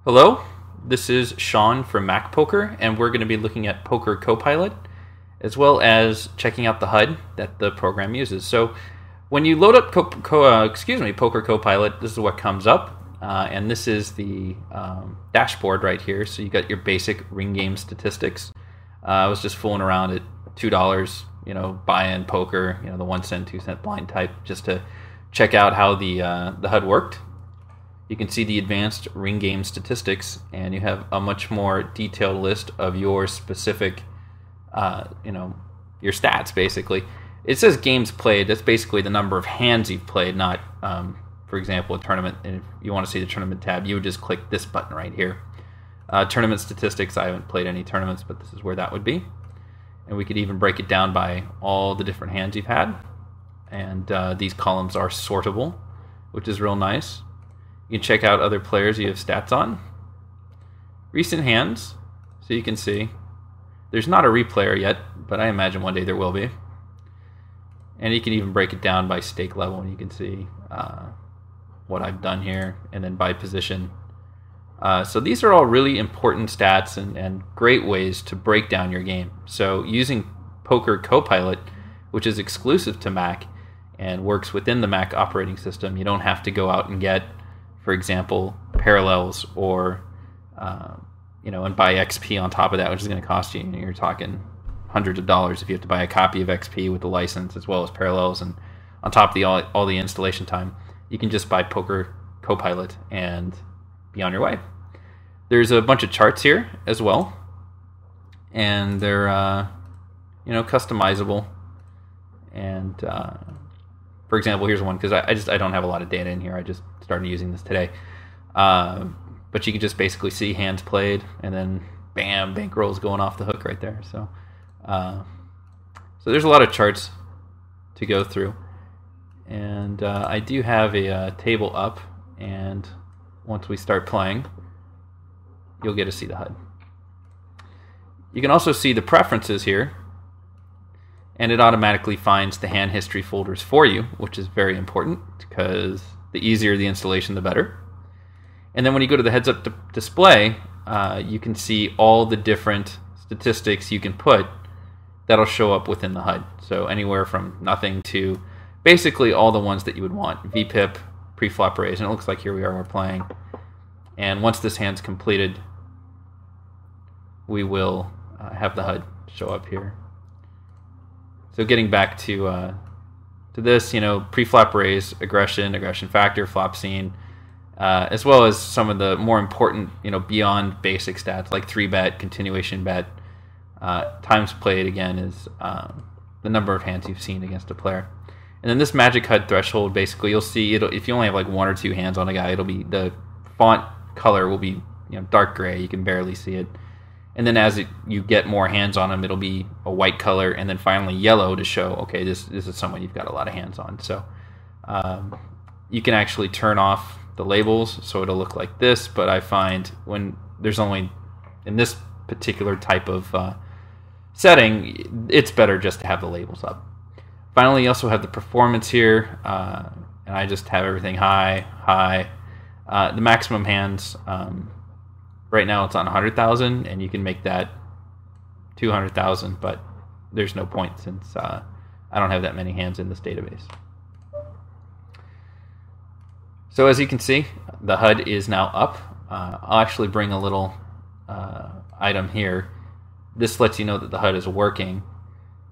Hello, this is Sean from Mac Poker, and we're going to be looking at Poker Copilot, as well as checking out the HUD that the program uses. So, when you load up Poker Copilot, this is what comes up, and this is the dashboard right here. So you got your basic ring game statistics. I was just fooling around at $2, buy-in poker, the 1 cent, 2 cent blind type, just to check out how the HUD worked. You can see the advanced ring game statistics, and you have a much more detailed list of your specific, your stats, basically. It says games played. That's basically the number of hands you've played, not, for example, a tournament. And if you want to see the tournament tab, you would just click this button right here. Tournament statistics, I haven't played any tournaments, but this is where that would be. And we could even break it down by all the different hands you've had. And these columns are sortable, which is real nice. You can check out other players you have stats on. Recent hands, so you can see. There's not a replayer yet, but I imagine one day there will be. And you can even break it down by stake level, and you can see what I've done here, and then by position. So these are all really important stats and great ways to break down your game. So using Poker Copilot, which is exclusive to Mac and works within the Mac operating system, you don't have to go out and get, for example, parallels or and buy XP on top of that, which is going to cost you. You're talking hundreds of dollars if you have to buy a copy of XP with the license as well as parallels, and on top of all the installation time. You can just buy Poker Copilot and be on your way. There's a bunch of charts here as well, and they're customizable. And for example, here's one because I don't have a lot of data in here. I just started using this today. But you can just basically see hands played, and then bam, bankrolls going off the hook right there. So there's a lot of charts to go through. And I do have a table up, and once we start playing, you'll get to see the HUD. You can also see the preferences here, and it automatically finds the hand history folders for you, which is very important because the easier the installation, the better. And then when you go to the heads-up display, you can see all the different statistics you can put that'll show up within the HUD. So anywhere from nothing to basically all the ones that you would want. VPIP, pre-flop raise, and it looks like here we're playing. And once this hand's completed, we will have the HUD show up here. So getting back to this, pre-flop raise, aggression factor, flop scene, as well as some of the more important, beyond basic stats like 3-bet, continuation bet, times played again is the number of hands you've seen against a player. And then this magic HUD threshold, basically, you'll see if you only have like 1 or 2 hands on a guy, it'll be the font color will be dark gray. You can barely see it. And then as you get more hands on him, it'll be a white color, and then finally yellow to show, okay, this is someone you've got a lot of hands on. So you can actually turn off the labels, so it'll look like this, but I find when there's only, in this particular type of setting, it's better just to have the labels up. Finally, you also have the performance here, and I just have everything high. The maximum hands, right now it's on 100,000, and you can make that 200,000, but there's no point since I don't have that many hands in this database. So as you can see, the HUD is now up. I'll actually bring a little item here. This lets you know that the HUD is working,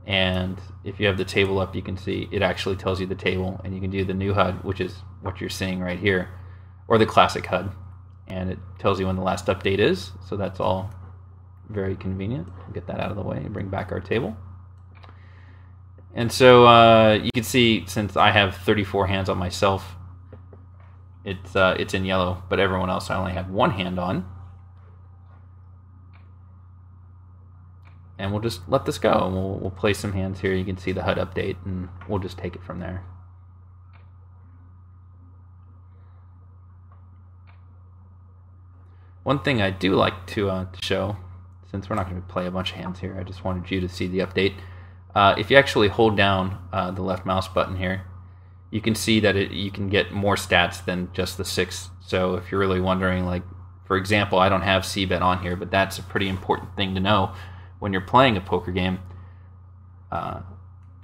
and if you have the table up, you can see it actually tells you the table, and you can do the new HUD, which is what you're seeing right here, or the classic HUD. And it tells you when the last update is, so that's all very convenient. We'll get that out of the way and bring back our table. And so you can see, since I have 34 hands on myself, it's in yellow, but everyone else I only have 1 hand on. And we'll just let this go, and we'll play some hands here. You can see the HUD update, and we'll just take it from there. One thing I do like to show, since we're not going to play a bunch of hands here, I just wanted you to see the update. If you actually hold down the left mouse button here, you can see that you can get more stats than just the 6. So if you're really wondering, like, For example, I don't have c-bet on here, but that's a pretty important thing to know when you're playing a poker game.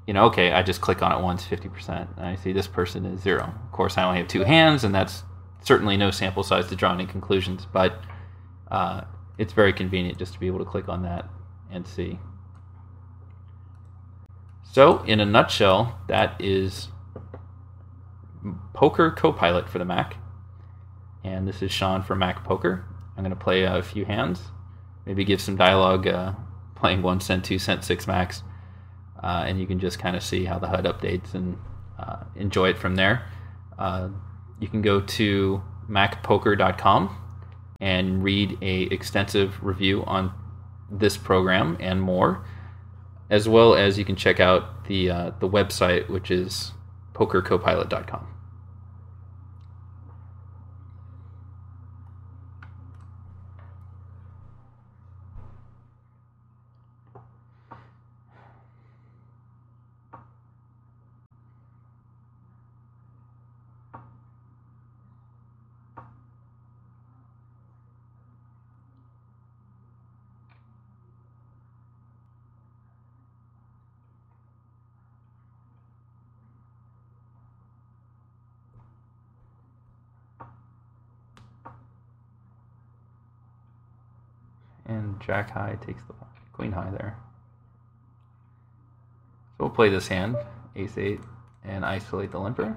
Okay, I just click on it once, 50%, and I see this person is 0. Of course, I only have 2 hands, and that's certainly no sample size to draw any conclusions, but it's very convenient just to be able to click on that and see. So, in a nutshell, that is Poker Copilot for the Mac. And this is Sean for Mac Poker. I'm going to play a few hands, maybe give some dialogue playing 1 cent, 2 cent, 6 max, and you can just kind of see how the HUD updates and enjoy it from there. You can go to macpoker.com and read a extensive review on this program and more, as well as you can check out the website, which is pokercopilot.com. And Jack high takes the queen high there. So we'll play this hand, ace 8, and isolate the limper.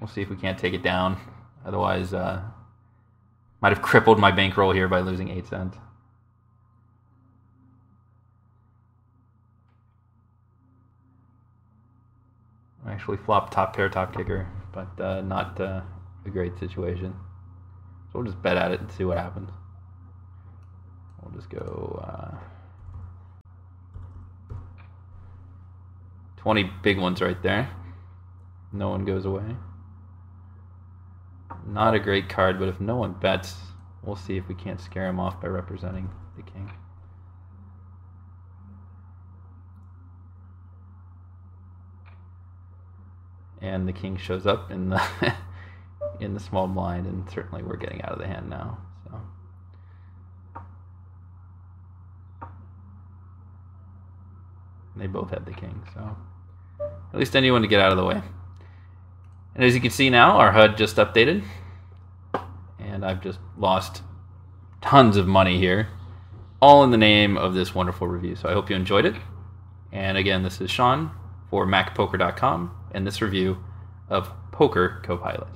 We'll see if we can't take it down. Otherwise, might have crippled my bankroll here by losing 8 cents. I actually flopped top pair, top kicker, but not a great situation. So we'll just bet at it and see what happens. We'll just go 20 big ones right there. No one goes away. Not a great card, but if no one bets, we'll see if we can't scare him off by representing the king. And the king shows up in the in the small blind, and certainly we're getting out of the hand now. So they both had the king, so at least anyone to get out of the way. And as you can see now, our HUD just updated, and I've just lost tons of money here, all in the name of this wonderful review. So I hope you enjoyed it. And again, this is Sean for macpoker.com and this review of Poker Copilot.